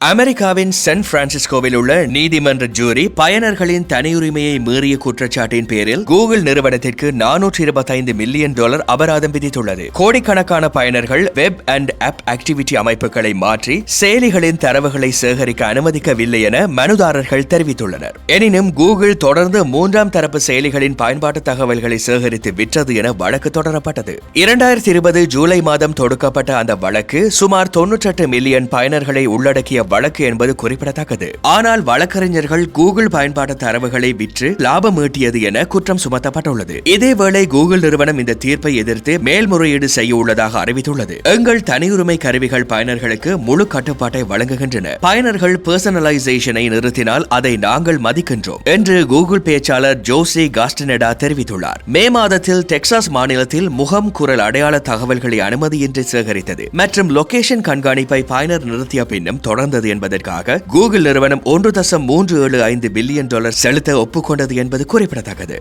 அமெரிக்காவின் சான் பிரான்சிஸ்கோவில் உள்ள நீதிமன்ற ஜூரி பயனர்களின் தனியுரிமையை மீறிய குற்றச்சாட்டின் பேரில் கூகுள் நிறுவனத்திற்கு $425 மில்லியன் அபராதம் விதித்துள்ளது. கோடிக்கணக்கான பயனர்கள் வெப் அண்ட் ஆப் ஆக்டிவிட்டி அமைப்புகளை மாற்றி செயலிகளின் தரவுகளை சேகரிக்க அனுமதிக்கவில்லை என மனுதாரர்கள் தெரிவித்துள்ளனர். எனினும் கூகுள் தொடர்ந்து மூன்றாம் தரப்பு செயலிகளின் பயன்பாட்டு தகவல்களை சேகரித்து விற்றது என வழக்கு தொடரப்பட்டது. 2020 ஜூலை மாதம் தொடுக்கப்பட்ட அந்த வழக்கு சுமார் 98 மில்லியன் பயனர்களை உள்ளடக்கிய வழக்கு என்பது குறிப்பிடத்தக்கது. ஆனால் வழக்கறிஞர்கள் கூகுள் பயன்பாட்டு தரவுகளை விற்று லாபம் ஈட்டியது என குற்றம் சுமத்தப்பட்டுள்ளது. இதேவேளை கூகுள் நிறுவனம் இந்த தீர்ப்பை எதிர்த்து மேல்முறையீடு செய்ய உள்ளதாக அறிவித்துள்ளது. எங்கள் தனியுரிமை கருவிகள் பயனர்களுக்கு முழு கட்டுப்பாட்டை வழங்குகின்றன. பயனர்கள் பர்சனலைசேஷனை நிறுத்தினால் அதை நாங்கள் மதிக்கின்றோம் என்று கூகுள் பேச்சாளர் ஜோசி காஸ்டனெடா தெரிவித்துள்ளார். மே மாதத்தில் டெக்சாஸ் மாநிலத்தில் முகம் குரல் அடையாள தகவல்களை அனுமதியின்றி சேகரித்தது மற்றும் லொகேஷன் கண்காணிப்பை பயனர் நிறுத்திய பின்னும் தொடர்ந்தது என்பதற்காக கூகுள் நிறுவனம் $1.375 பில்லியன் செலுத்த ஒப்புக்கொண்டது என்பது குறிப்பிடத்தக்கது.